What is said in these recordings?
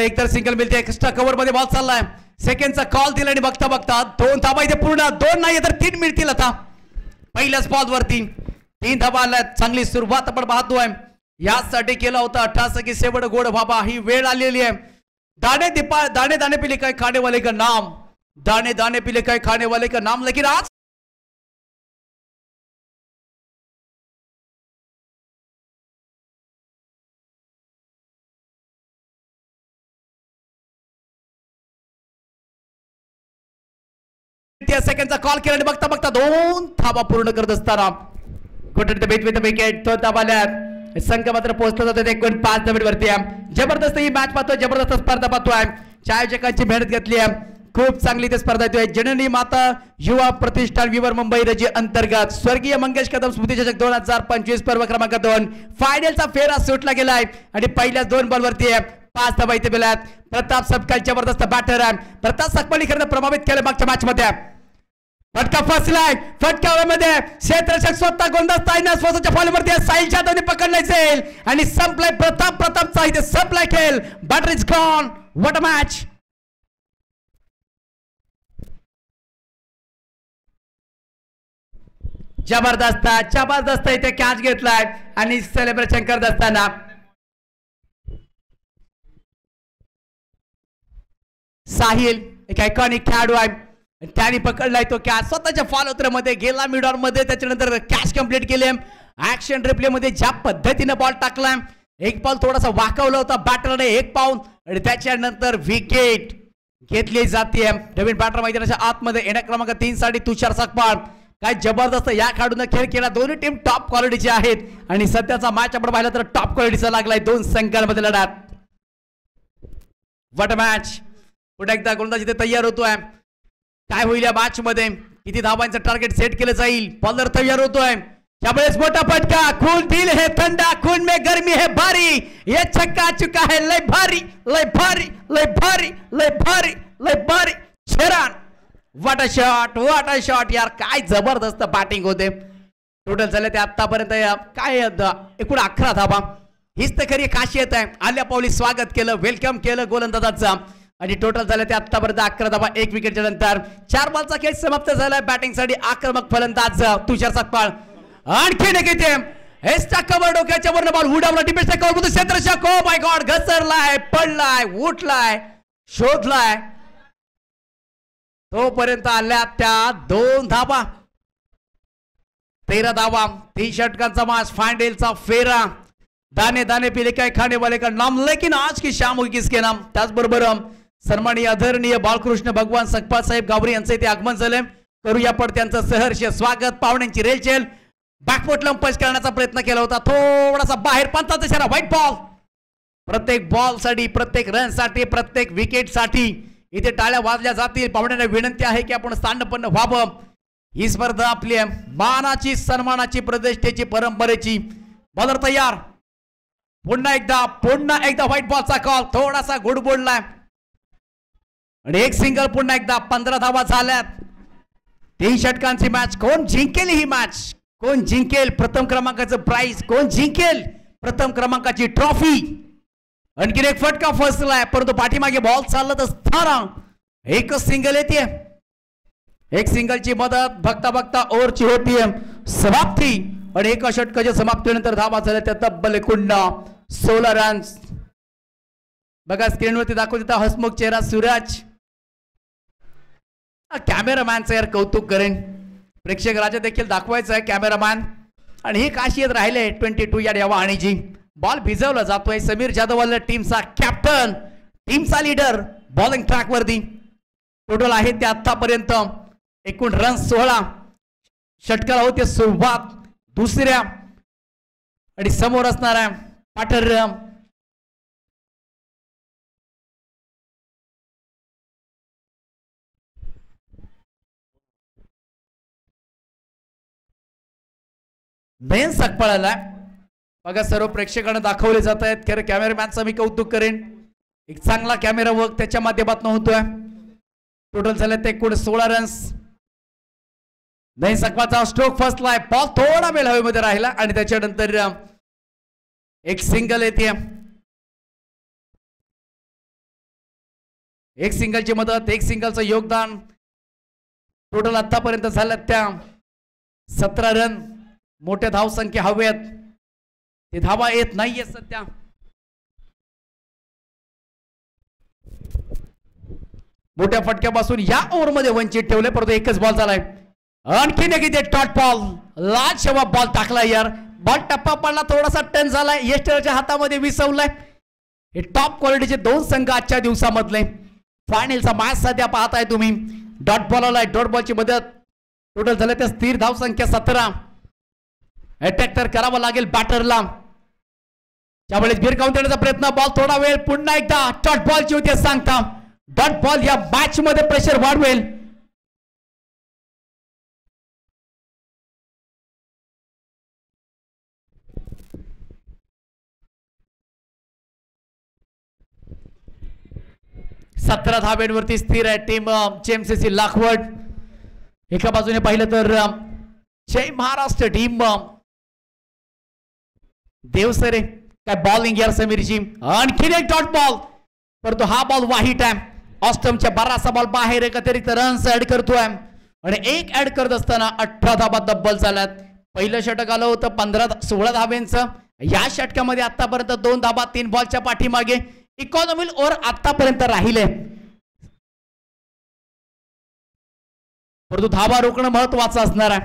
एक तर सिंगल मिळते एक्स्ट्रा कव्हर मध्ये बॉल चाललाय सेकंडचा कॉल दिला आणि बघता बघता 2 धाबा इथे पूर्ण 2 नाही तर 3 मिळतील आता पहिल्याच बॉल वरती 3 धाबा आल्या चांगली सुरुवात आपण पाहतोय यासाठी केला होता 88 की शेवट गोड बाबा ही वेळ आलेली आहे दाने दाने पिले काय खाने वाले का नाम दाने दाने पिले काय खाने वाले का नाम लेकिन आज सेकंडचा कॉल केला आणि बघता बघता 2 धाबा पूर्ण करत असताना विकेट तो धाबाल्या संघ मात्र पोहोचला जातो 1.5 मिनिट वरती जबरदस्त ही मॅच पाहतोय जबरदस्त स्पर्धा पाहतोय छायाचित्रांची मेहनत घेतली आहे खूप चांगली ते स्पर्धा येतोय जननी माता युवा प्रतिष्ठान विवर मुंबई रजी अंतर्गत स्वर्गीय मंगेश कदम स्मृती चषक 2025 पर्व क्रमांक 2 फायनलचा फेरा सुटला गेलाय आणि पहिल्याच 2 बॉल वरती 5 धाबा इथे मिळाल्यात प्रताप सबकाल जबरदस्त बॅटर आहे प्रताप सकपाली खरं प्रभावित केलं मागच्या मॅच मध्ये फटका फसलाय फटकामध्ये क्षेत्ररक्षक स्वतः गोलंदाज ताईना स्वतःच्या फॉलोवरती साहिल जाधवने पकडलाय जाईल आणि संपलाय प्रतापचा इथे संपलाय खेळ batter is gone what a match जबरदस्त इथे कॅच घेतलाय आणि सेलिब्रेशन करत असताना साहिल एक आयकॉनिक खेळाडू आहे त्याने पकडलाय तो कॅच स्वतःच्या फॉलोथ्रो मध्ये गेला मिडॉन मध्ये त्याच्यानंतर कॅच कंप्लीट केले ऍक्शन रिप्ले मध्ये ज्या पद्धतीने बॉल टाकलाय एक बॉल थोडासा वाकवला होता बॅटरने 1 पाऊंड आणि त्याच्यानंतर विकेट घेतली जाते नवीन बॅटर मैदानाच्या आतमध्ये येण्या क्रमांक 3 साठी तुषार सकपाळ काय जबरदस्त या खेळाडूने खेळ केला दोन्ही टीम टॉप क्वालिटीचे आहेत आणि सध्याचा मॅच आपण पाहिला तर टॉप क्वालिटीचा लागलाय 2 संघांमध्ये लढत व्हॉट अ मॅच पुन्हा एकदा गोलंदाज इथे तयार होतोय काय होईल या मॅच मध्ये किती धावांचं टार्गेट सेट केलं जाईल बॉलर तयार होतोय त्यावेळेस मोठा फटका खून दिल है ठंडा खून में गर्मी है भारी ये छक्का चुका है लय भारी लय भारी लय भारी लय भारी लय भारी छेरान व्हॉट अ शॉट यार काय जबरदस्त बॅटिंग होते टोटल झाले ते आतापर्यंत काय एकूण 11 धावा हीच तर खरी खासियत आहे आल्या पावली स्वागत केलं वेलकम केलं गोलंदाजाचं आणि टोटल झाले ते आतापर्यंत 11 धावा 1 विकेटच्या नंतर 4 बॉलचा खेळ समाप्त झाला बॅटिंग साठी आक्रमक फलंदाज तुषार सकपाळ आणखी एक येते हेस्टा कव्हर डोक्याच्या वरनं बॉल उडवला डिफेन्सच्या कव्हर मध्ये क्षेत्ररक्षक ओ माय गॉड घसरलाय पडलाय उठलाय शोधलाय तोपर्यंत आल्या त्या 2 धावा 13 धावा 3 षटकांचा मास फायनलचा फेरा दाने दाने पिले काय खाने वाले का नाम लेकिन आज की शाम होगी किसके नाम त्याचबरोबर सन्माननीय आदरणीय बाळकृष्ण भगवान सकपाळ साहेब गावरे यांचे इथे आगमन झाले करूया पण त्यांचं सहर्ष स्वागत पाहुण्यांची रेलचेल बॅकफुट पंच करण्याचा प्रयत्न केला होता थोडासा बाहेर पंचाचा इशारा व्हाईट बॉल प्रत्येक बॉल साठी प्रत्येक रन साठी प्रत्येक विकेट साठी इथे टाळ्या वाजल्या जातील पाहुण्यांना विनंती आहे की आपण स्थानपन्न व्हावं ही स्पर्धा आपली मानाची सन्मानाची प्रतिष्ठेची परंपरेची बॉलर तयार पुन्हा एकदा व्हाईट बॉलचा कॉल थोडासा गुड बोललाय आणि एक सिंगल पुन्हा एकदा 15 धावा झाल्यात 3 षटकांची मॅच कोण जिंकेल ही मॅच कोण जिंकेल प्रथम क्रमांकाचं प्राइज कोण जिंकेल प्रथम क्रमांकाची ट्रॉफी आणखीन एक फटका फसलाय परंतु पाठीमागे बॉल चालत असताना एकच सिंगल येते एक सिंगलची मदत बघता बघता ओव्हरची होतीये समाप्ती आणि एका षटकाच्या समाप्तीनंतर धावा झाल्या त्या तब्बल 16 रन्स बघा स्क्रीनवरती दाखवत होता हसमुख चेहरा सूरज कॅमेरामॅनचं यार कौतुक करेन प्रेक्षक राजा देखील दाखवायचं आहे कॅमेरामॅन आणि ही खासियत राहिले 22 या वाहणीची बॉल भिजवला जातोय समीर जाधव टीमचा कॅप्टन टीमचा लीडर बॉलिंग ट्रॅक वरती टोटल आहे ते आतापर्यंत एकूण रन 16 षटकाला होते सुरुवात दुसऱ्या आणि समोर असणाऱ्या पाटर नयन सकपाळाला बघा सर्व प्रेक्षकांना दाखवले जात आहेत खरं कॅमेरामॅनचं मी कौतुक करेन एक चांगला कॅमेरा वर्क त्याच्या माध्यमातून होतोय टोटल झाले ते एकूण 16 रन्स नयन सकपाळचा स्ट्रोक फसलाय बॉल थोडा वेळ हवेमध्ये राहिला आणि त्याच्यानंतर एक सिंगल येते एक सिंगलची मदत, एक सिंगलचं योगदान. टोटल आतापर्यंत झाल्यात त्या 17 रन. मोठ्या धावसंख्या हव्यात, ते धावा येत नाहीये सध्या. मोठ्या फटक्यापासून या ओव्हरमध्ये वंचित ठेवले, परंतु एकच बॉल झालाय. आणखीन एक इथे टॉट बॉल, लाजवाब बॉल टाकला यार. बॉल टप्पा पडला, थोडासा टर्न झालाय, यस्टरच्या हातामध्ये विसवलाय. हे टॉप क्वालिटीचे दोन संघ आजच्या दिवसामधले फायनलचा मॅच सध्या पाहताय तुम्ही. डॉट बॉल आलाय, डॉट बॉलची मदत. टोटल झालं त्या स्थिर धाव संख्या 17. अटॅक तर करावा लागेल बॅटरला, त्यावेळेस भिरकावून देण्याचा प्रयत्न. बॉल थोडा वेळ, पुन्हा एकदा डॉट बॉलची होती सांगता. डॉट बॉल या मॅच मध्ये प्रेशर वाढवेल. सतरा धाब्यांवरती स्थिर आहे टीम जेएमसीसी लाखवड. एका बाजूने पाहिलं तर जय महाराष्ट्र टीम देवसरे. काय बॉलिंग यार समीरची. आणखीन एक डॉट बॉल, परंतु हा बॉल वाईट आहे. ऑस्टमच्या 12सा बॉल बाहेर, एकत्रित रन्स ऍड करतोय आणि एक ऍड करत असताना 18 धाबा तब्बल झाल्यात. पहिलं षटक आलं होतं 16 धाब्यांचं. या षटकामध्ये आतापर्यंत 2 धाबा 3 बॉलच्या पाठीमागे इकॉनॉमिक ओव्हर आतापर्यंत राहिले, परंतु धाबा रोखणं महत्वाचं असणार आहे.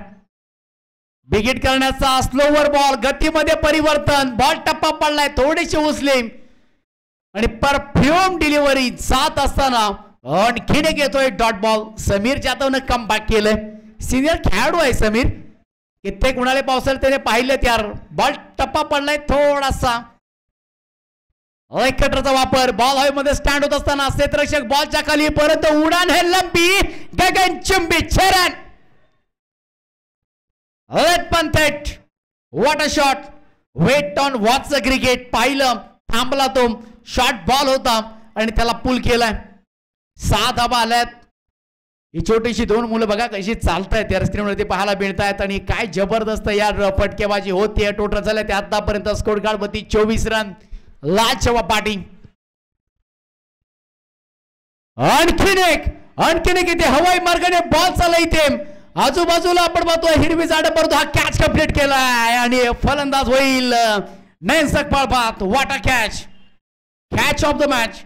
बिगिट करण्याचा स्लोवर बॉल, गतीमध्ये परिवर्तन. बॉल टप्पा पडलाय, थोडीशी उचली आणि परफ्यूम डिलिव्हरी जात असताना आणखीन एक येतोय डॉट बॉल. समीर जाधवनं कम बॅक केलंय. सिनियर खेळाडू आहे समीर, कित्येक उन्हाळे पावसाळ्यात त्याने पाहिलेत यार. बॉल टप्पा पडलाय थोडासा, कटरचा वापर. बॉल हवेमध्ये स्टँड होत असताना क्षेत्ररक्षक बॉलच्या खाली, परंतु उडान है लंबी, गगनचुंबी छरण. What a shot. Wait on watch cricket. पाहिलं, थांबला तो. शॉर्ट बॉल होता आणि त्याला पुल केलाय. 6 धाबा आल्यात. ही छोटीशी 2 मुलं बघा कशी चालतायत यार, स्क्रीनवरती पाहायला मिळतायत आणि काय जबरदस्त यार फटकेबाजी होती. टोटल झाल्या त्या आतापर्यंत स्कोर कार्ड वरती 24 रन. लाजवाब बॅटिंग. आणखीन एक इथे हवाई मार्गाने बॉल चालला. इथे आजूबाजूला आपण बघतोय हिरवी झाडं, परंतु हा कॅच कंप्लीट केलाय आणि फलंदाज होईल नयन सकपाळ बात. What a catch. Catch of the match.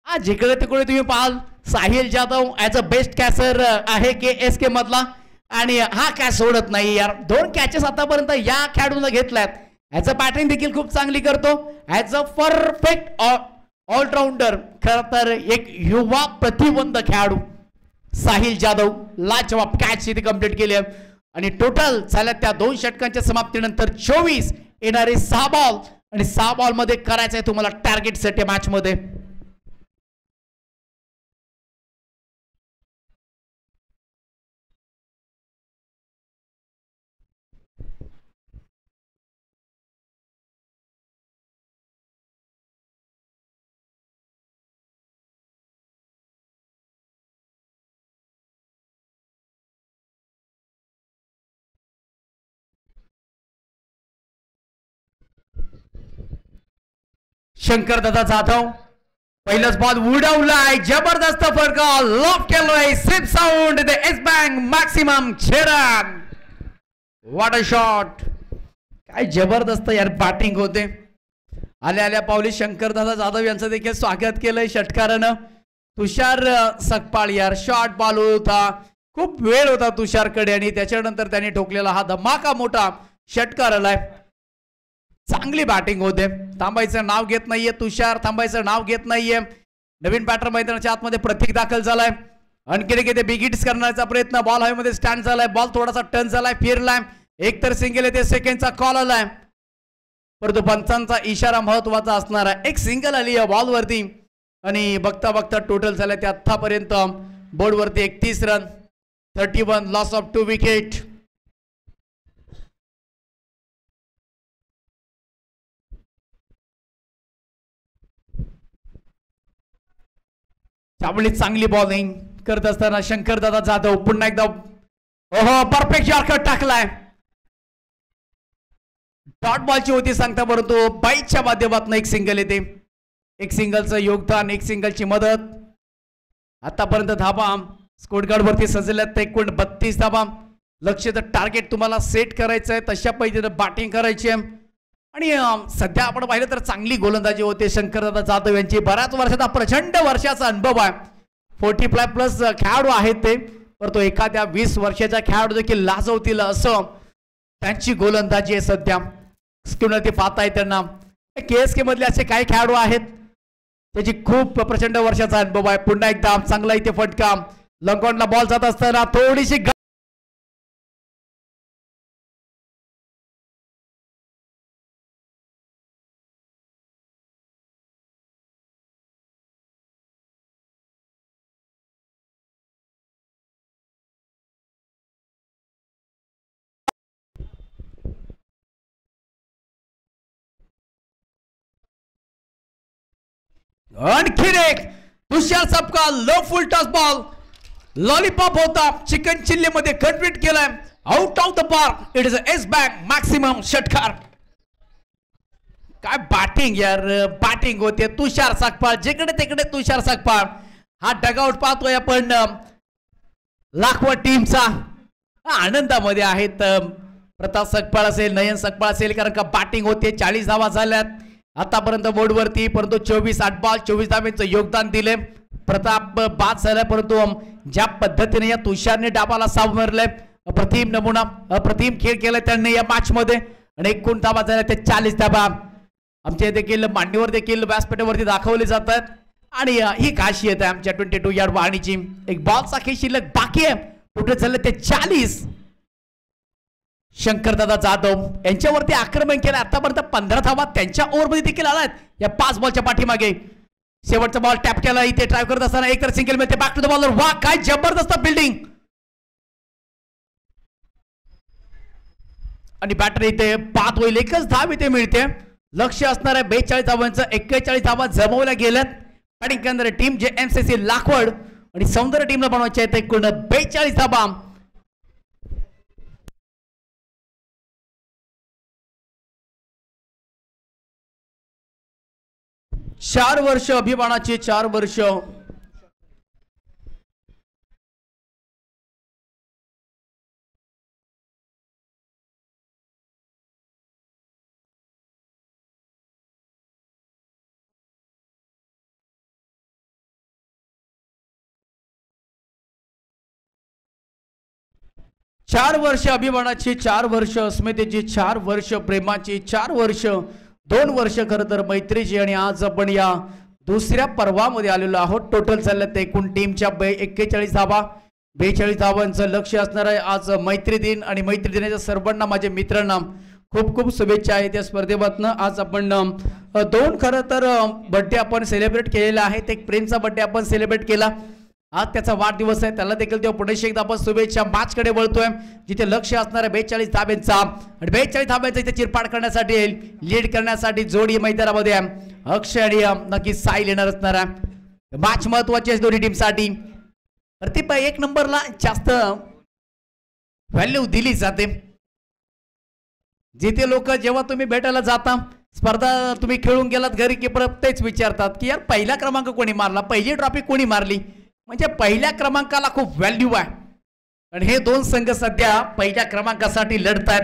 आज जिकडे तिकडे तुम्ही पाहाल Sahil Jadhav as a best catcher आहे KSK मधला आणि हा कॅच सोडत नाही यार. 2 कॅचेस आतापर्यंत या खेळाडूने घेतल्यात. ऍज अ बॅटिंग देखील खूप चांगली करतो. ऍज अ परफेक्ट ऑलराऊंडर, खर तर एक युवा प्रतिबंध खेळाडू साहिल जाधव. लाजवाब कॅच इथे कंप्लीट केली आणि टोटल झाल्या त्या 2 षटकांच्या समाप्तीनंतर 24 येणारे 6 बॉल आणि 6 बॉल मध्ये करायचंय तुम्हाला टार्गेट सेट मॅच मध्ये. शंकर दादा जाधव पहिलाच बॉल उडवलाय, जबरदस्त फटका लॉक केलाय. Slip sound the as bank maximum छेडन. What a shot. काय जबरदस्त यार बॅटिंग होते. आल्या पावली शंकर दादा जाधव यांचं देखील स्वागत केलंय षटकारानं. तुषार सकपाळ यार शॉर्ट बॉल होता, खूप वेळ होता तुषारकडे आणि त्याच्यानंतर त्यांनी ठोकलेला हा धमाका मोठा षटकार आलाय. चांगली बॅटिंग होते. थांबायचं नाव घेत नाहीये तुषार, थांबायचं नाव घेत नाहीये. नवीन बॅटर मैदानाच्या आतमध्ये प्रतीक दाखल झालाय. आणखी किती बिग हिट्स करण्याचा प्रयत्न. बॉल हवेमध्ये स्टँड झालाय, बॉल थोडासा टर्न झालाय, फिरलाय. एक तर सिंगल येते, सेकंडचा कॉल आलाय, परंतु पंचांचा इशारा महत्वाचा असणार आहे. एक सिंगल आली या बॉल वरती आणि बघता बघता टोटल झालं ते आतापर्यंत बोर्ड वरती 31 रन, 31 लॉस ऑफ 2 विकेट. त्यामुळे चांगली बॉलिंग करत असताना शंकर दादा जाधव पुन्हा एकदा ओहो परफेक्ट यॉर्कर टाकलाय. डॉट बॉलची होती सांगता, परंतु बाईकच्या माध्यमातून एक सिंगल येते. एक सिंगलचं योगदान, एक सिंगलची मदत. आतापर्यंत धाबा स्कोर कार्ड वरती सजल्यात एकूण 32 धाबा. लक्ष्याचं टार्गेट तुम्हाला सेट करायचं आहे, तशा पद्धतीने बॅटिंग करायची आहे. आणि सध्या आपण पाहिलं तर चांगली गोलंदाजी होते शंकरदादा जाधव यांची. बऱ्याच वर्षाचा प्रचंड वर्षाचा अनुभव आहे. 45+ खेळाडू आहेत ते, पर तो एखाद्या 20 वर्षाच्या खेळाडू देखील लाजवतील असं त्यांची गोलंदाजी आहे सध्या. स्क्रीनवरती पाहताय त्यांना. KSK मधले असे काही खेळाडू आहेत त्याची खूप प्रचंड वर्षाचा अनुभव आहे. पुन्हा एकदा चांगला इथे फटका. लंगॉनला बॉल जात असताना थोडीशी आणखीन एक Tushar Sapkal low full toss ball lollipop होता चिकन चिल्ली मध्ये कन्वर्ट केलाय. Out of the park. It is as back maximum षटकार. काय बॅटिंग यार, बॅटिंग होते तुषार सकपाळ. जिकडे तिकडे तुषार सकपाळ. हा डगआउट पाहतोय आपण लाखवा टीमचा. आनंदामध्ये आहेत प्रताप सकपाळ असेल, नयन सकपाळ असेल, कारण का बॅटिंग होते. 40 धावा झाल्यात आतापर्यंत बोर्डवरती, परंतु 24 8 बॉल 24 धावांचं योगदान दिले. प्रताप बाद झाला, परंतु ज्या पद्धतीने या तुषारने डाबाला सावरलंय अप्रतिम नमुना, अप्रतिम खेळ केलाय त्यांनी या मॅच मध्ये. आणि एकूण धावा झाल्या ते 40 धावा आमच्या देखील मांडीवर देखील व्यासपीठावरती दाखवले जातात. आणि ही खासियत आहे आमच्या 22 यार्ड वाहणीची. एक बॉलचा खेळ शिल्लक बाकी आहे. टोटल झाले ते 40. शंकरदादा जाधव यांच्यावरती आक्रमण केलं. आतापर्यंत 15 धावा त्यांच्या ओव्हरमध्ये देखील आलात या 5 बॉलच्या पाठीमागे. शेवटचा बॉल टॅप केला इथे ट्राय करत असताना एक तर सिंगल मिळते. Back to the bowler. वा काय जबरदस्त फिल्डिंग. आणि बॅटर इथे पात होईल. एकच धाव इथे मिळते. लक्ष असणार आहे 42 धावांचं. 41 धावा जमवल्या गेल्यात. बॅटिंग करणारे टीम जे MCC लाखवड आणि सौंदर्य टीमला बनवायचे आहेत एकूण 42 धावा. 4 वर्ष अभिमानाचे 4 वर्ष. चार वर्ष अभिमानाची, 4 वर्ष अस्मितेची, 4 वर्ष प्रेमाची, 4 वर्ष, 2 वर्ष खरं तर मैत्रीची. आणि आज आपण या दुसऱ्या पर्वामध्ये आलेलो आहोत. टोटल चालल्यात एकूण टीमच्या 41 धावा. 42 धावांचं लक्ष असणार आहे. आज मैत्री दिन आणि मैत्री दिनाच्या सर्वांना माझ्या मित्रांना खूप खूप शुभेच्छा आहेत या स्पर्धेमधनं. आज आपण 2 खरं तर बर्थडे आपण सेलिब्रेट केलेला आहे. एक प्रेमचा बर्थडे आपण सेलिब्रेट केला. आज त्याचा वाढदिवस आहे. त्याला देखील तेव्हा पुढे एकदा आपण शुभेच्छा. मॅचकडे वळतोय जिथे लक्ष असणार आहे 42 धाब्यांचा. आणि 42 धाब्यांचा इथे चिरपाड करण्यासाठी लीड करण्यासाठी जोडी मैदानामध्ये अक्षय आणि नक्की साईल येणार असणार आहे. मॅच महत्वाची आहे दोन्ही टीमसाठी. प्रतिभा 1 नंबरला जास्त व्हॅल्यू दिली जाते. जिथे लोक जेव्हा तुम्ही भेटायला जाता, स्पर्धा तुम्ही खेळून गेलात घरी की परत तेच विचारतात की यार पहिला क्रमांक कोणी मारला, पहिली ट्रॉफी कोणी मारली. म्हणजे पहिल्या क्रमांकाला खूप व्हॅल्यू आहे. आणि हे 2 संघ सध्या पहिल्या क्रमांकासाठी लढतात.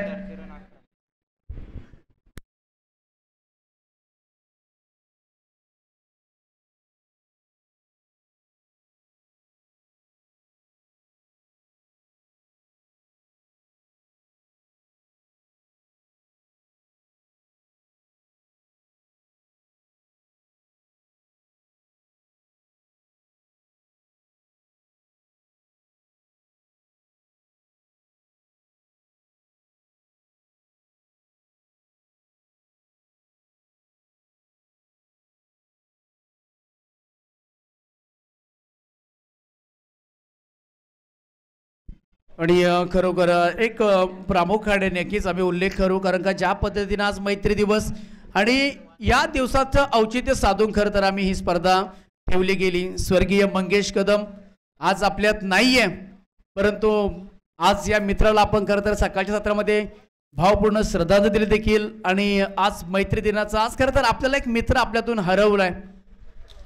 आणि खरोखर एक प्रामुख्याने नक्कीच आम्ही उल्लेख करू, कारण का ज्या पद्धतीने आज मैत्री दिवस आणि या दिवसाचं औचित्य साधून खरं तर आम्ही ही स्पर्धा ठेवली गेली. स्वर्गीय मंगेश कदम आज आपल्यात नाहीये, परंतु आज या मित्राला आपण खरं तर सकाळच्या सत्रामध्ये भावपूर्ण श्रद्धांजली दिली देखील. आणि आज मैत्री दिनाचा आज खरं तर आपल्याला एक मित्र आपल्यातून हरवलाय.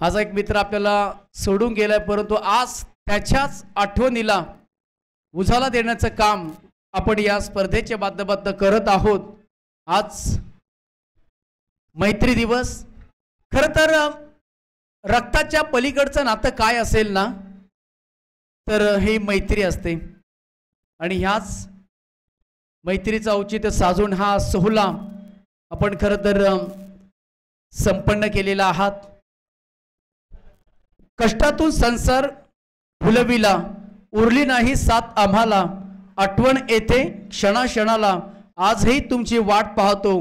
आज एक मित्र आपल्याला सोडून गेलाय, परंतु आज त्याच्याच आठवणीला उजाला देण्याचं काम आपण या स्पर्धेच्या माध्यमातून करत आहोत. आज मैत्री दिवस. खरं तर रक्ताच्या पलीकडचं नातं काय असेल ना, तर ही मैत्री असते. आणि ह्याच मैत्रीचं औचित्य साजून हा सोहळा आपण खरं तर संपन्न केलेला आहात. कष्टातून संसार फुलविला, उरली नाही साथ आम्हाला, आठवण येते क्षणाक्षणाला, आजही तुमची वाट पाहतो,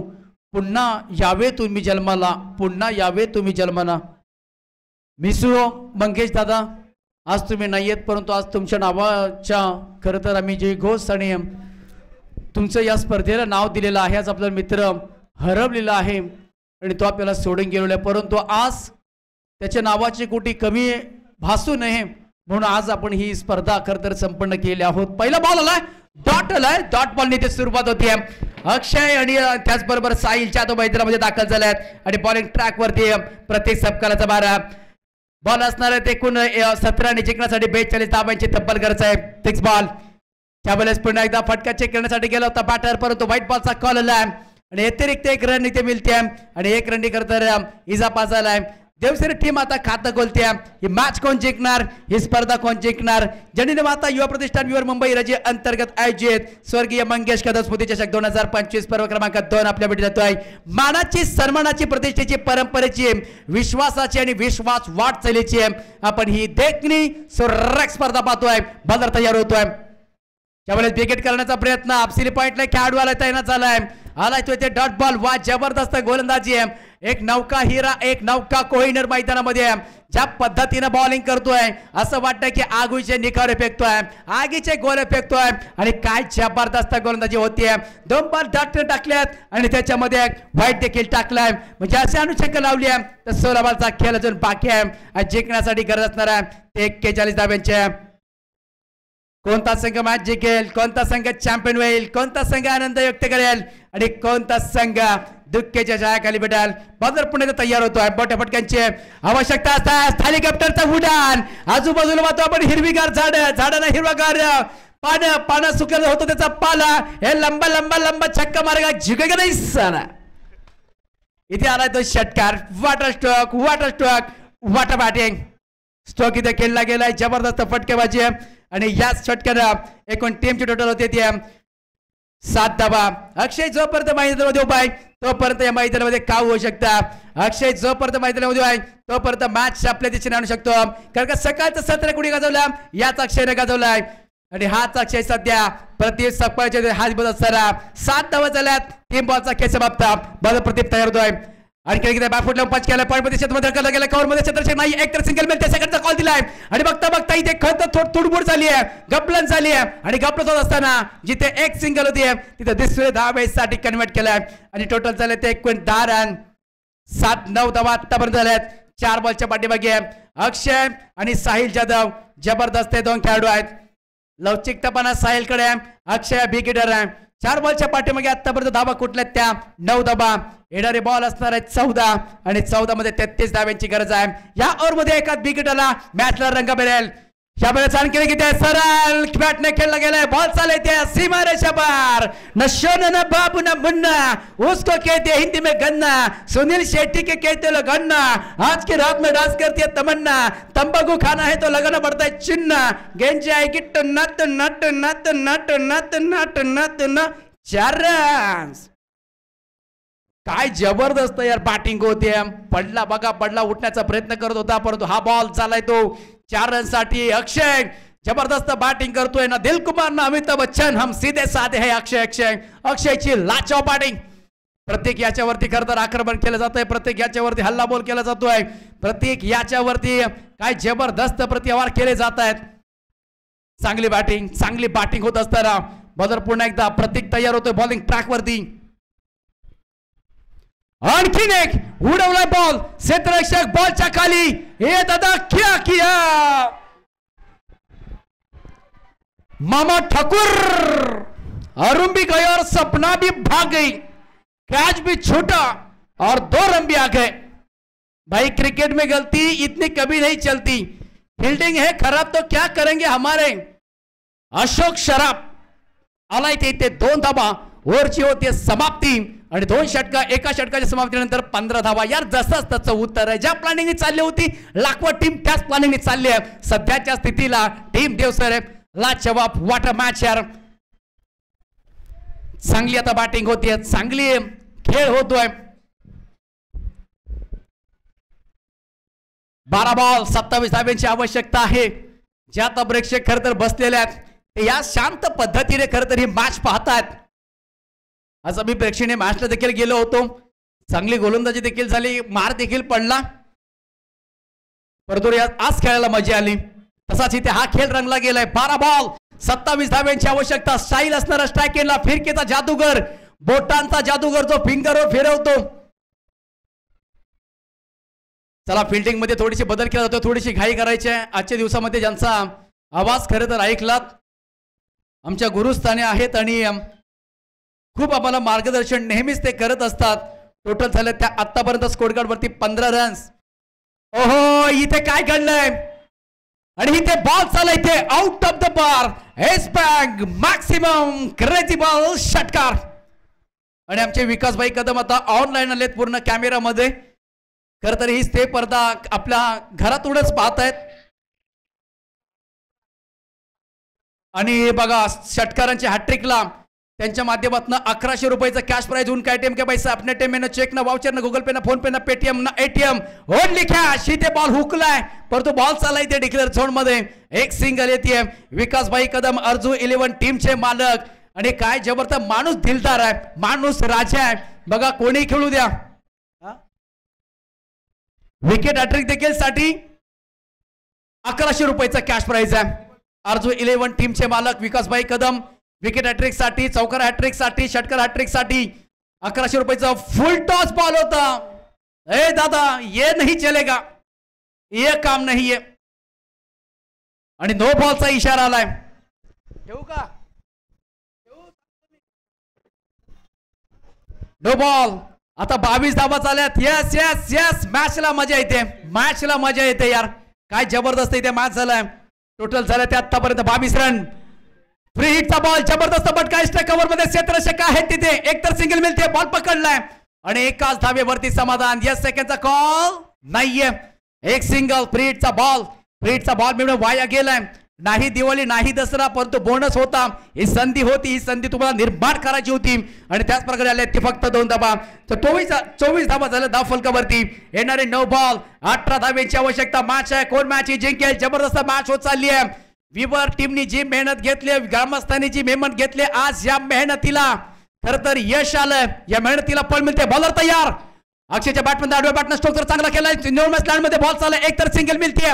पुन्हा यावे तुम्ही जन्माला, पुन्हा यावे तुम्ही जन्माला. मिसू मंगेश दादा, आज तुम्ही नाही आहेत, परंतु आज तुमच्या नावाच्या खरं तर आम्ही जे घोष आणि तुमचं या स्पर्धेला नाव दिलेलं आहे. आज आपला मित्र हरवलेला आहे आणि तो आपल्याला सोडून गेलेला आहे, परंतु आज त्याच्या नावाची कुठे कमी भासू नये म्हणून आज आपण ही स्पर्धा खरं तर संपन्न केली आहोत. पहिला बॉल आलाय, डॉट आलाय, डॉट बॉलने ते सुरुवात होती. अक्षय आणि त्याचबरोबर साहिलच्या तो मैदानामध्ये दाखल झाल्यात आणि बॉलिंग ट्रॅक वरती प्रत्येक सपकाराचा बारा बॉल असणार आहे. ते एकूण 17 जिंकण्यासाठी 42 धावांची तब्बल गरज आहे. Fix ball. त्यावेळेस पुन्हा एकदा फटका चेक करण्यासाठी गेला होता बॅटर, परंतु व्हाईट बॉलचा कॉल आलाय आणि अतिरिक्त 1 रन इथे मिळते आणि 1 रन करता इजा पास झालाय. देवसरी टीम आता खातं खोलते. ही मॅच कोण जिंकणार, ही स्पर्धा कोण जिंकणार. जननी माता युवा प्रतिष्ठान युवा मुंबई रजे अंतर्गत आयोजित स्वर्गीय मंगेश कदम स्मृती चषक 2025 पर्व क्रमांक 2 आपल्या भेटी जातोय. मानाची, सन्मानाची, प्रतिष्ठेची, परंपरेची, विश्वासाची आणि विश्वास वाटचालीची आपण ही देखणी सुरेख स्पर्धा पाहतोय. बॉलर तयार होतोय. त्यावेळेस विकेट करण्याचा प्रयत्न आपसिली पॉइंटला खेळाडूला तैनात झालाय. आलाय तो इथे डॉट बॉल. वा जबरदस्त गोलंदाजी आहे. एक नौका हिरा, एक नौका कोहिनूर मैदानामध्ये ज्या पद्धतीने बॉलिंग करतोय असं वाटतं की आगीचे निखारे फेकतोय, आगीचे गोले फेकतोय आणि काय जबरदस्त गोलंदाजी होतीये. 2 बॉल डॉट टाकल्यात आणि त्याच्यामध्ये व्हाईट देखील टाकलाय. म्हणजे असे अनुषंग लावली आहे तर 16 बॉलचा खेळ अजून बाकी आहे. जिंकण्यासाठी गरज असणार आहे ते 41 धाव्यांचे. कोणता संघ मॅच जिंकेल, कोणता संघ चॅम्पियन होईल, कोणता संघ आनंद व्यक्त करेल आणि कोणता संघ दुःखाच्या छायाखाली भेटेल. बॉलर पुणे तयार होतोय. मोठ्या फटक्यांची आवश्यकता असतात. हेलिकॉप्टरचं उड्डाण. आजूबाजूला पाहतो आपण हिरवीगार झाड, झाडांना हिरवागार पानं सुकलेलं होतं त्याचा पाला. हे लंबा लंबा लंबा छक्का मारेगा, झुकेगा नहीं साला. इथे आलाय तो षटकार. Water stroke, water stroke, water batting. Stroke इथे खेळला गेलाय. जबरदस्त फटकेबाजी आणि याच षटकानं एकूण टीमची टोटल होते ती 7 धावा. अक्षय जोपर्यंत मैदानामध्ये उभा आहे तोपर्यंत या मैदानामध्ये काय होऊ शकता. अक्षय जोपर्यंत मैदानामध्ये आहे तोपर्यंत मॅच आपल्या दिशेने आणू शकतो. कारण का सकाळचं सत्र कुणी गाजवला, याच अक्षयने गाजवलाय आणि हाच अक्षय सध्या प्रदीप सपकाळच्या हात बदल असताना 7 धावा झाल्यात. 3 बॉलचा खेळ समाप्त. बॉलर प्रदीप तयार होतोय. आणखी एकदा बॅट फुटला, पंच केला, पॉईंट मध्ये क्षेत्रामध्ये ढकलला गेला. कव्हर मध्ये क्षेत्ररक्षक नाही, एक तर सिंगल मिळते. सेकंडचा कॉल दिलाय आणि बघता बघता इथे खत तुडबुड झाली आहे, गपलन झाली आहे आणि गपलत होत असताना जिथे एक सिंगल होती तिथे दुसरे 10 वेळेसाठी कन्वर्ट केलाय आणि टोटल झाले ते 10 रन. 7-9 धावा आतापर्यंत झाल्यात. 4 बॉलच्या पाठीमागे अक्षय आणि साहिल जाधव जबरदस्त 2 खेळाडू आहेत. लवचिकतापणा साहिलकडे, अक्षय बिगिटर आहे. 4 बॉलच्या पाठीमागे आतापर्यंत धावा कुठल्यात त्या 9 धावा. येणारे बॉल असणार आहेत 14 आणि 14 मध्ये 33 धाव्यांची गरज आहे. या ओव्हर मध्ये एकाच विकेटला मॅचला रंग मिळेल. यावेळेस आणखी किती सरळ बॅटने खेळला गेलाय. बॉल चाले त्या सीमा रेषा पार. न शोन न बाबू न मुन्ना, उसको कहते हैं हिंदी में गन्ना, सुनील शेट्टी के कहते लोग गन्ना, आज की रात में डांस करती है तमन्ना, तंबाकू खाना है तो लगाना पड़ता है चिन्ना, गेंद जाएगी तो नट नट नट नट नट नट नट न 4 रन. काय जबरदस्त यार बॅटिंग होते. पडला बघा, पडला, उठण्याचा प्रयत्न करत होता परंतु हा बॉल चालाय तो 4 रन साठी. अक्षय जबरदस्त बॅटिंग करतोय ना. दिल कुमार ना अमिताभ बच्चन, हम सीधे साधे है अक्षय. अक्षयची लाचाव बॅटिंग. प्रत्येक याच्यावरती खरं तर आक्रमण केलं जातंय, प्रत्येक याच्यावरती हल्ला बोल केला जातोय, प्रत्येक याच्यावरती काय जबरदस्त प्रतिवार केले जात आहेत. चांगली बॅटिंग होत असताना बॉलर पुन्हा एकदा प्रत्येक तयार होतोय बॉलिंग ट्रॅक वरती. आणखीन एक उडवला बॉल. क्षेत्ररक्षक बॉलच्या खाली. हे दादा क्या किया. मामा ठाकुर अरुण भी गए और सपना भी भाग गई. कैच भी छूटा और 2 रन भी आ गए. भाई क्रिकेट में गलती इतनी कभी नहीं चलती, फील्डिंग है खराब तो क्या करेंगे हमारे. अशोक शराफ आलाय ते 2 धाबा, ओव्हरची होते समाप्ती आणि 2 षटका, एका षटकाच्या समाप्तीनंतर 15 धावा. यार जसंच त्याचं उत्तर आहे. ज्या प्लॅनिंगने चालली होती लाखवा टीम त्याच प्लॅनिंगने चालली आहे. सध्याच्या स्थितीला टीम देवसर लाजवाब. व्हॉट अ मॅच यार. चांगली आता बॅटिंग होतीये, चांगली खेळ होतोय. 12 बॉल 27 धाब्यांची आवश्यकता आहे. ज्या आता प्रेक्षक खरं तर बसलेले आहेत ते या शांत पद्धतीने खरं तर ही मॅच पाहतात. आज आम्ही प्रेक्षणीय मॅचला देखील गेलो होतो. चांगली गोलंदाजी देखील झाली, मार देखील पडला, परंतु आज खेळायला मजा आली. तसाच इथे हा खेळ रंगला गेलाय. 12 बॉल 27 धाब्यांची आवश्यकता. स्टाईल असणारा स्ट्रायकेला फिरकेचा जादूगर, बोटांचा जादूगर जो फिंगरवर फिरवतो. चला फिल्डिंग मध्ये थोडीशी बदल केला जातो, थोडीशी घाई करायची आहे. आजच्या दिवसामध्ये ज्यांचा आवाज खरं तर ऐकलात आमच्या गुरुस्थानी आहेत आणि खूप आम्हाला मार्गदर्शन नेहमीच ते करत असतात. टोटल झालं त्या आतापर्यंत स्कोर कार्ड वरती 15 रन्स. ओहो इथे काय घडलंय आणि इथे बॉल चालला, इथे out of the bar. S bag maximum crazy ball षटकार. आणि आमचे विकासभाई कदम आता ऑनलाईन आलेत पूर्ण कॅमेरामध्ये. खरं तर ही स्पर्धा आपल्या घरातूनच पाहतायत. आणि बघा षटकारांच्या हॅट्रिकला त्यांच्या माध्यमातून 1100 रुपयाचा कॅश प्राइज. उनका एटीएम के पैसा अपने टेम में, चेक ना वाउचर ना गूगल पे ना फोन पे ना पेटीएम ना एटीएम, ओनली कॅश. इथे बॉल हुकलाय परंतु बॉल चालला इथे डिक्लेअर झोन मध्ये. एक सिंगल येते. विकासभाई कदम अर्जू 11 टीमचे मालक. आणि काय जबरदस्त माणूस दिलदार आहे, माणूस राजा आहे. बघा कोणी खेळू द्या. विकेट हॅट्रिक देखील साठी 1100 रुपयाचा कॅश प्राइज आहे. अर्जू 11 टीमचे मालक विकासभाई कदम विकेट हॅट्रिक साठी, चौकार हॅट्रिक साठी, षटकार हॅट्रिक साठी 1100 रुपयाचा फुल टॉस बॉल होता. ए दादा ये नहीं चलेगा, ये काम नहीं है. आणि नो बॉलचा इशारा आलाय. ठेवू का? No ball. आता 22 धावा झाल्यात. Yes yes yes. मॅचला मजा येते, मॅचला मजा येते यार. काय जबरदस्त इथे मॅच झालाय. टोटल झालं ते आतापर्यंत 22 रन. फ्री हिटचा बॉल जबरदस्त बटका इष्ट कव्हर मध्ये क्षेत्ररक्षक आहे तिथे. एक तर सिंगल मिळते, बॉल पकडलाय आणि एकाच धावेवरती समाधान. यस सेकंडचा कॉल नाहीये. एक सिंगल फ्री हिटचा बॉल. फ्री हिटचा बॉल मिळून वाया गेलाय. नाही दिवाळी नाही दसरा परंतु बोनस होता. ही संधी होती, ही संधी तुम्हाला निर्माण करायची होती आणि त्याच प्रकारे आले ते फक्त 2 धाबा. तर 24 धाबा झाल्या धाव फलकावरती. येणारे 9 बॉल 18 धाब्यांची आवश्यकता. मॅच आहे, कोण मॅच जिंकेल. जबरदस्त मॅच होत चालली आहे. विवर टीमनी जी मेहनत घेतली, ग्रामस्थांनी जी मेहनत घेतली, आज या मेहनतीला खरं तर यश आलं. या मेहनतीला फळ मिळते. बॉलर तयार. अक्षयच्या बॅटमध्ये आडव्या बॅटनं स्ट्रोक तर चांगला केलाय. न्यूमॅच मध्ये बॉल चालला. एक तर सिंगल मिळते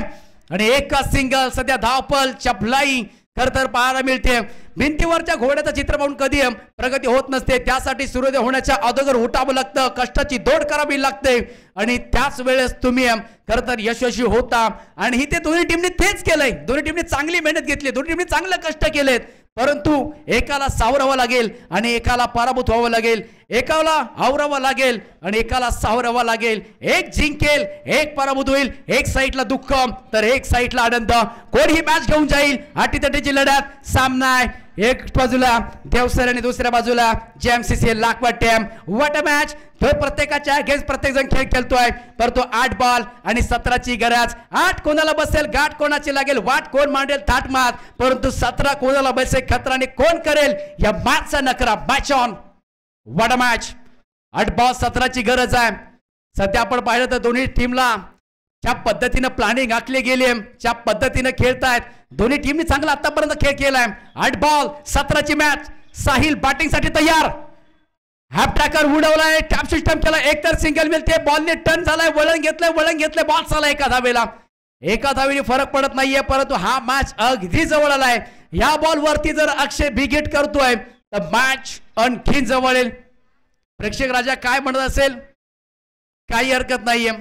आणि एका सिंगल. सध्या धावपल चपलाई खरं तर पाहायला मिळते. भिंतीवरच्या घोड्याचं चित्र पाहून कधी प्रगती होत नसते. त्यासाठी सूर्योदय होण्याच्या अगोदर उठावं लागतं, कष्टाची दौड करावी लागते आणि त्याच वेळेस तुम्ही खरं तर यशस्वी होता. आणि इथे दोन्ही टीमने तेच केलंय. दोन्ही टीमने चांगली मेहनत घेतली, दोन्ही टीमने चांगले कष्ट केलेत. परंतु एकाला सावरावं लागेल आणि एकाला पराभूत व्हावं लागेल. एकाला आवरावं लागेल आणि एकाला सावरावं लागेल. एक जिंकेल, एक पराभूत होईल. एक साईडला दुःख तर एक साईडला आनंद. कोण ही मॅच घेऊन जाईल. अटीतटीची लढत सामना आहे. एक बाजूला देवसर आणि दुसऱ्या बाजूला जेएमसीसी लाखवा टीम. What a match. तो प्रत्येकाच्या अगेन्स्ट प्रत्येक जण खेळ खेळतोय. परंतु 8 बॉल आणि 17ची गरज. 8 कोणाला बसेल, गाठ कोणाची लागेल, वाट कोण मांडेल थाट मात. परंतु 17 कोणाला बसेल, खतराने कोण करेल या मॅचचा नकरा. Match on. What a match. 8 ball 17ची गरज आहे. सध्या आपण पाहिलं तर दोन्ही टीमला ज्या पद्धतीने प्लॅनिंग आखली गेली, ज्या पद्धतीने खेळतायत दोन्ही टीमनी चांगला आतापर्यंत खेळ केलाय. 8 बॉल 17ची मॅच. साहिल बॅटिंग साठी तयार. हॅप ट्रॅकर उडवलाय, टॅप सिस्टम केला. एक तर सिंगल मिळते. बॉलने टर्न झालाय, वळण घेतलंय. बॉल चालला एका धावेला. एका धावेने फरक पडत नाहीये परंतु हा मॅच अगदी जवळ आलाय. या बॉल वरती जर अक्षय बिगेट करतोय तर मॅच आणखीन जवळ येईल. प्रेक्षक राजा काय म्हणत असेल, काही हरकत नाहीये.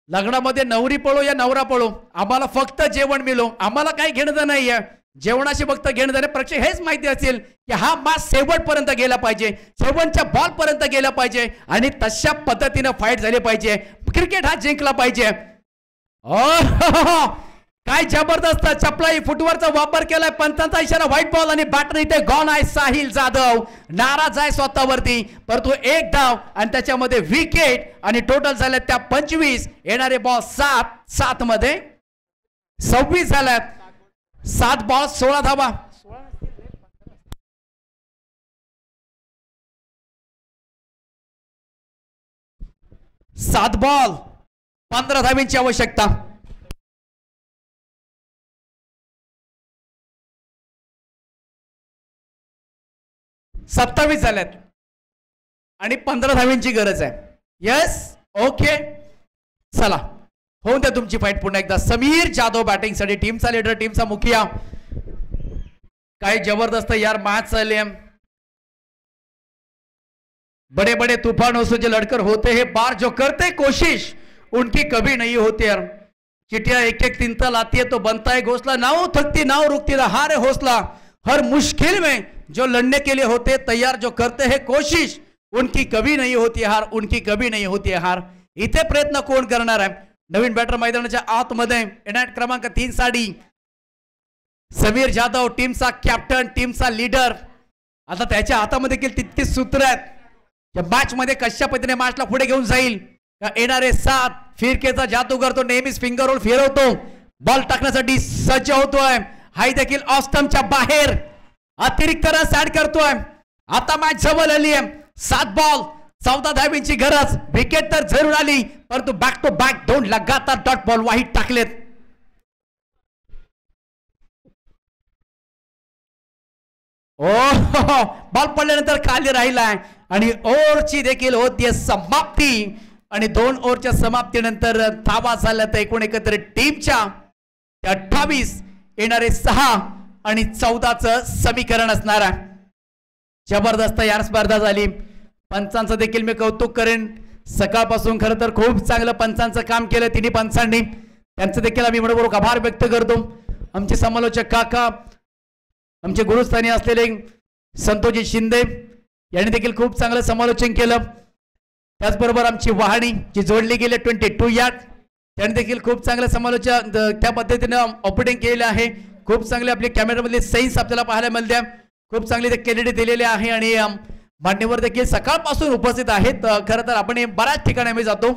लग्नामध्ये नवरी पळो या नवरा पळो, आम्हाला फक्त जेवण मिळो, आम्हाला काही घेणं नाहीये. जेवणाशी फक्त घेणं झाले प्रेक्षक हेच माहिती असेल की हा मॅच शेवटपर्यंत गेला पाहिजे, शेवटच्या बॉल पर्यंत गेला पाहिजे आणि तशा पद्धतीने फाईट झाली पाहिजे, क्रिकेट हा जिंकला पाहिजे. काय जबरदस्त चपलाई फुटवरचा वापर केलाय, पंचांचा इशारा व्हाईट बॉल आणि बॅटर इथे गॉन आहे. साहिल जाधव नाराज आहे स्वतःवरती, परंतु एक धाव आणि त्याच्यामध्ये विकेट आणि टोटल झाले त्या 25. येणारे बॉल 7 मध्ये 26 झाल्यात. 7 बॉल 16 धावा. 7 बॉल 15 धावींची आवश्यकता. सत्तावीस झाल्यात आणि 15 धावींची गरज आहे. यस ओके चला होऊन द्या तुमची फाईट पुन्हा एकदा. समीर जाधव बॅटिंग साठी, टीमचा लीडर, टीमचा मुखिया. काय जबरदस्त यार मैच चालले. बड़े बड़े तूफानों से जो लड़कर होते हैं बार, जो करते कोशिश उनकी कभी नहीं होती यार. चिटिया एक एक तिनतल आती है तो बनता है घोंसला, नाव थकती नाव रुकती हार है हौसला. हर मुश्किल में जो लड़ने के लिए होते तैयार, जो करते हैं कोशिश उनकी कभी नहीं होती हार, उनकी कभी नहीं होती हार. इथे प्रयत्न कोण करणार आहे. नवीन बॅटर मैदानाच्या आतमध्ये येणार क्रमांक 3 साठी समीर जाधव, टीमचा कॅप्टन, टीमचा लीडर. आता त्याच्या हातामध्ये देखील तितकीच सूत्र आहेत. या मॅच मध्ये कशा पद्धतीने मॅचला पुढे घेऊन जाईल. येणारे 7 फिरकेचा जादूगर तो नेहमीच फिंगर रोल फिरवतो, बॉल टाकण्यासाठी सज्ज होतोय. हाय देखील ऑफ स्टंपच्या बाहेर अतिरिक्त रन ऍड करतोय. आता मॅच जवळ आली आहे. 7 बॉल 14 धावींची गरज. विकेट तर जरूर आली, परंतु बॅक टू बॅक 2 लगातार डॉट बॉल वाईट टाकलेत. बॉल पडल्यानंतर खाली राहिलाय आणि ओव्हरची देखील होतीये समाप्ती. आणि 2 ओव्हरच्या समाप्तीनंतर धावा झाल्या तर एकूण एकत्र टीमच्या 28, येणारे 6 आणि 14चं समीकरण असणार आहे. जबरदस्त यार स्पर्धा झाली. पंचांचं देखील मी कौतुक करेन. सकाळपासून खरं तर खूप चांगलं पंचांचं काम केलं तिन्ही पंचांनी. त्यांचं देखील आम्ही मनपूर्वक आभार व्यक्त करतो. आमचे समालोचक काका, आमचे गुरुस्थानी असलेले संतोषजी शिंदे यांनी देखील खूप चांगलं समालोचन केलं. त्याचबरोबर आमची वाहणी जी जोडली गेली 22 यार्ड, त्यांनी देखील खूप चांगलं समालोचन त्या पद्धतीने ऑपरेटिंग केलेलं आहे. खूप चांगले आपले कॅमेरामधले सेन्स आपल्याला पाहायला मिळते. खूप चांगले ते क्रेडिट दिलेले आहे आणि मान्यवर देखील सकाळपासून उपस्थित आहेत. खरं तर आपण बऱ्याच ठिकाणी आम्ही जातो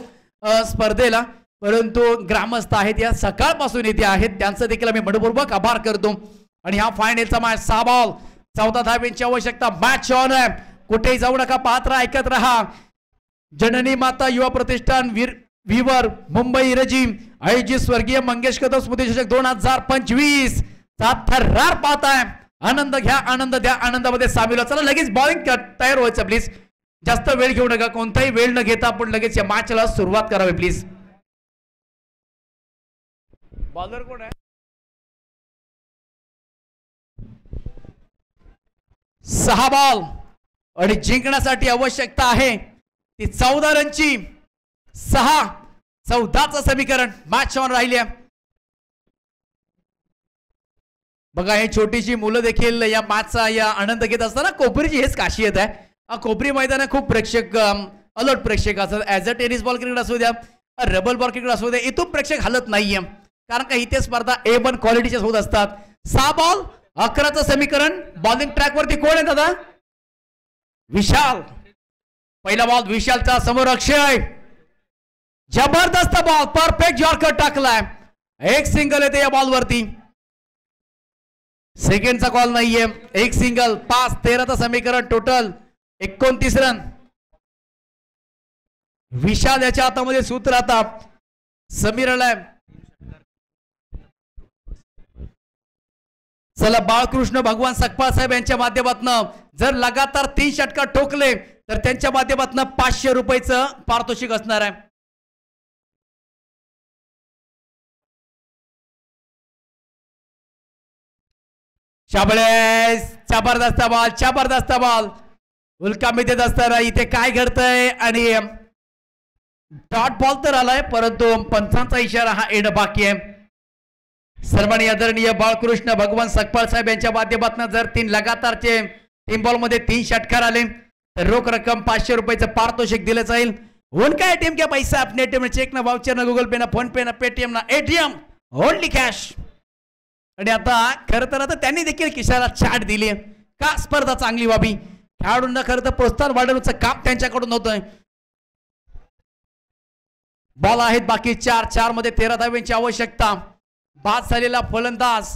स्पर्धेला, परंतु ग्रामस्थ आहेत या सकाळपासून इथे आहेत. त्यांचं देखील आम्ही मनपूर्वक आभार करतो. आणि हा फायनलचा मॅच 6 बॉल 14 धावींची आवश्यकता. मॅच ऑन आहे. कुठेही जाऊ नका, पाहत राहा, ऐकत राहा. जननी माता युवा प्रतिष्ठान विवर मुंबई रजी आयोजित स्वर्गीय मंगेश कदम स्मृती चषक 2025 चा थरार पाहताय. आनंद घ्या, आनंद द्या, आनंदामध्ये सामील व्हा. चला लगेच बॉलिंग तयार व्हायचं प्लीज. जास्त वेळ घेऊ नका, कोणताही वेळ न घेता आपण लगेच या मॅचला सुरुवात करावी प्लीज. बॉलर कोण आहे? 6 बॉल आणि जिंकण्यासाठी आवश्यकता आहे ती 14 रनची. 6 14चं समीकरण. मॅच ऑन राहिली आहे. बघा हे छोटीशी मुलं देखील या मॅचचा या आनंद घेत असताना कोपरीची हेच खासियत आहे. कोपरी मैदान खूप प्रेक्षक अलर्ट प्रेक्षक असतात. As a tennis ball cricket असू द्या, रबल बॉल क्रिकेट असू द्या, इथून प्रेक्षक हलत नाहीये, कारण का इथे स्पर्धा A1 क्वालिटीच्या होत असतात. 6 बॉल 11चं समीकरण. बॉलिंग ट्रॅक वरती कोण आहे दादा? विशाल. पहिला बॉल विशालचा, समोर अक्षय. जबरदस्त बॉल, परफेक्ट यॉर्कर टाकलाय. एक सिंगल येते या बॉल वरती. सेकंडचा कॉल नाहीये, एक सिंगल. 5 13चं समीकरण. Total 29 run. विशाल याच्या हातामध्ये सूत्र. आता समीर आलाय. चला बाळकृष्ण भगवान सकपाळ साहेब यांच्या माध्यमातून जर लगातार 3 षटकार ठोकले तर त्यांच्या माध्यमातून 500 रुपयाचं पारितोषिक असणार आहे. शाबळे, जबरदस्त बॉल, जबरदस्त बॉल. उल्का मी देत असताना इथे काय घडतंय आणि डॉट बॉल तर आलाय, परंतु पंचांचा इशारा हा येणं बाकी आहे. सन्माननीय आदरणीय बाळकृष्ण भगवान सकपाळ साहेब यांच्या माध्यमातून जर 3 लगातारचे 3 बॉल मध्ये 3 षटकार आले तर रोख रक्कम 500 रुपयाचं पारितोषिक दिलं जाईल। उनका एटीएम के पैसा अपने एटीएम में चेक ना वाउचर ना गूगल पे ना फोन पे ना पेटीएम ना एटीएम ओनली कॅश। आणि आता खरं तर आता त्यांनी देखील किशाला चाट दिली का स्पर्धा चांगली व्हावी, खेळाडूंना खरं तर प्रोत्साहन वाढवण्याचं काम त्यांच्याकडून होतंय। बॉल आहेत बाकी 4 मध्ये 13 धावांची आवश्यकता। बाद झालेला फलंदाज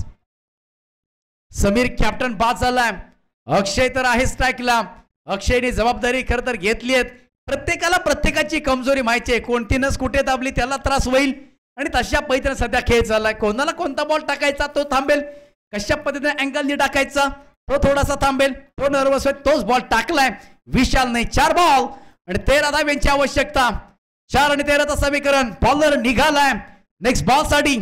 समीर कॅप्टन बाद झालाय, अक्षय तर आहे स्ट्राईकला। अक्षयने जबाबदारी खरं तर घेतली आहे। प्रत्येकाला प्रत्येकाची कमजोरी माहिती आहे, कोणती नस कुठे दाबली त्याला त्रास होईल आणि तशा पद्धतीने सध्या खेळ चाललाय। कोणाला कोणता बॉल टाकायचा तो थांबेल, कशा पद्धतीने अँगलनी टाकायचा तो थोडासा थांबेल, तो नर्वस होईल तोच बॉल टाकलाय। विशाल नाही 4 बॉल आणि 13 धावांची आवश्यकता। 4 आणि 13चं समीकरण, बॉलर निघालाय नेक्स्ट बॉल साठी।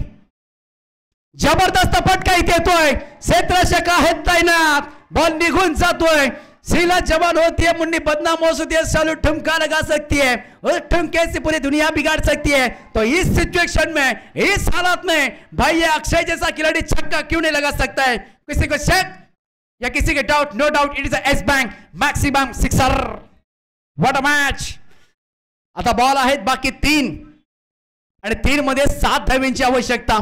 जबरदस्त फटका इथे येतोय, क्षेत्ररक्षक आहेत तैनात, बॉल निघून जातोय। सीला जवान होती है, मुन्नी बदनाम हो सकती है, सालू ठुमका लगा सकती है और ठुमके से पूरी दुनिया बिगाड़ सकती है। तो इस सिचुएशन में, इस हालत में भाई ये अक्षय जैसा खिलाड़ी छक्का क्यों नहीं लगा सकता है? किसी को शक या किसी के doubt? No doubt it is as bank maximum sixer. What a match. आता बॉल आहेत बाकी 3 आणि 3 मध्ये 7 धावांची आवश्यकता।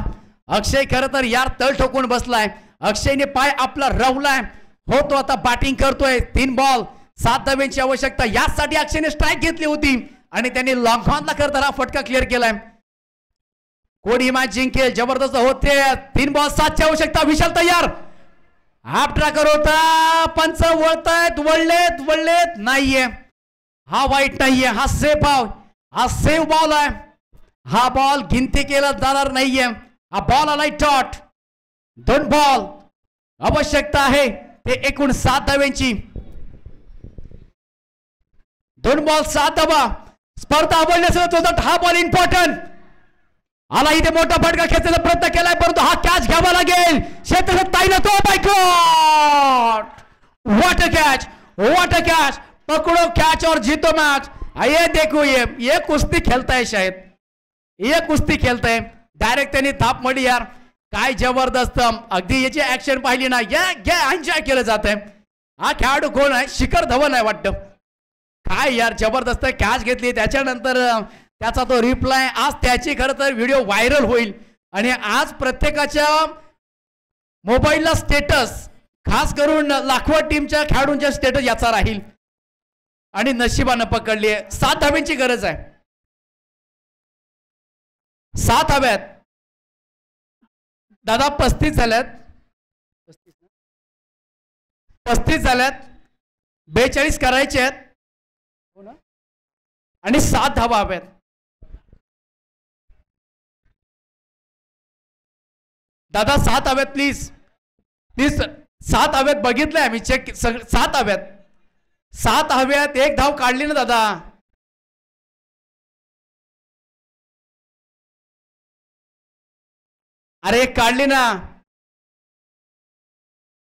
अक्षय खरं तर यार तळ ठोकून बसलाय, अक्षयने पाय आपला रवलाय, हो तो आता बॅटिंग करतोय। 3 बॉल 7 धावांची आवश्यकता। यासाठी अक्षयने स्ट्राईक घेतली होती आणि त्यांनी लॉंग ऑनला खरं तर हा फटका क्लिअर केलाय। कोण ही मॅच जिंकेल? जबरदस्त होते। 3 बॉल 7ची आवश्यकता। विशाल तयार, हाफ ट्रॅकर होता, पंच वळतायत, वळलेत नाहीये, हा वाईट नाहीये, हा सेफ हा सेफ बॉल आहे, हा बॉल गिनती केला जाणार नाहीये, हा बॉल आलाय डॉट। 2 बॉल आवश्यकता आहे ते एकूण 7 धावांची। 2 बॉल 7 धावा। स्पर्धा आवडल्यास हा बॉल इम्पॉर्टंट आला, इथे मोठा फटका खेचण्याचा प्रयत्न केलाय परंतु हा कॅच घ्यावा लागेल। क्षेत्ररक्षक ताईनं तो, माय गॉड व्हाट अ कॅच, पकड़ो कैच और जीतो मैच। ये देखो ये कुस्ती खेलता है, शायद ये कुस्ती खेलता है। डायरेक्ट त्यांनी थाप मडी यार, काय जबरदस्त अगदी याची ऍक्शन पाहिली ना, एन्जॉय केलं जात आहे। हा खेळाडू कोण आहे? शिखर धवन आहे वाटतं। काय यार जबरदस्त कॅच घेतली, त्याच्यानंतर त्याचा तो रिप्लाय, आज त्याची खरं तर व्हिडिओ व्हायरल होईल आणि आज प्रत्येकाच्या मोबाईलला स्टेटस, खास करून लाखो टीमच्या खेळाडूंच्या स्टेटस याचा राहील आणि नशिबानं पकडली आहे। 7 धावांची गरज आहे, 7 हव्यात दादा। 35 झाल्यात, 35 झाल्यात, 42 करायचे आहेत आणि 7 धावा हव्यात। दादा 7 हव्यात प्लीज 7 हव्यात, बघितलंय मी चेक 7 हव्यात, 7 हव्यात। 1 धाव काढली ना दादा, अरे काढली ना।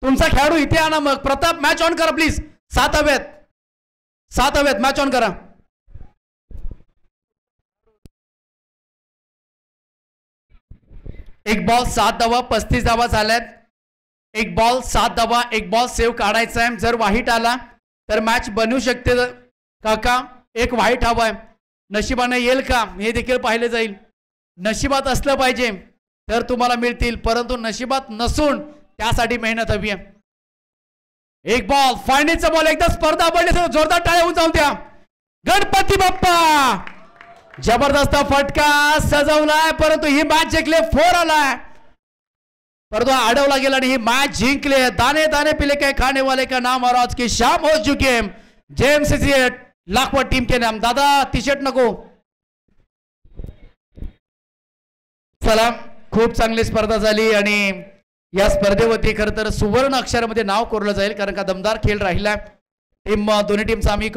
तुमचा खेळाडू इथे आणा मग, प्रताप मॅच ऑन करा प्लीज। 7 हव्यात मॅच ऑन करा। 1 बॉल 7 धावा, 35 धावा झाल्यात। 1 बॉल 7 धावा, 1 बॉल सेव्ह काढायचा आहे। जर वाईट आला तर मॅच बनवू शकते काका। 1 वाईट हवा आहे, नशिबाने येईल का हे देखील पाहिले जाईल। नशिबात असलं पाहिजे तर तुम्हाला मिळतील, परंतु नशिबात नसून त्यासाठी मेहनत हवी आहे। 1 बॉल फायनलचा बॉल, एकदा स्पर्धा आवडली जोरदार टाळ्या होऊन जाऊ द्या। गणपती बाप्पा, जबरदस्त फटका सजवलाय परंतु ही मॅच जिंकले, 4 आलाय परंतु अडवला गेला आणि ही मॅच जिंकले। दाने दाने पिले के खाने वाले का नाम और आज की शाम हो चुकी है। जेएमसीसी लाखवट टीम के नाम। दादा टी शर्ट नको। चला, खूप चांगली स्पर्धा झाली आणि या स्पर्धेवरती खरं तर सुवर्ण अक्षरामध्ये नाव कोरलं जाईल, कारण का दमदार खेळ राहिला। दोन्ही टीमचा आम्ही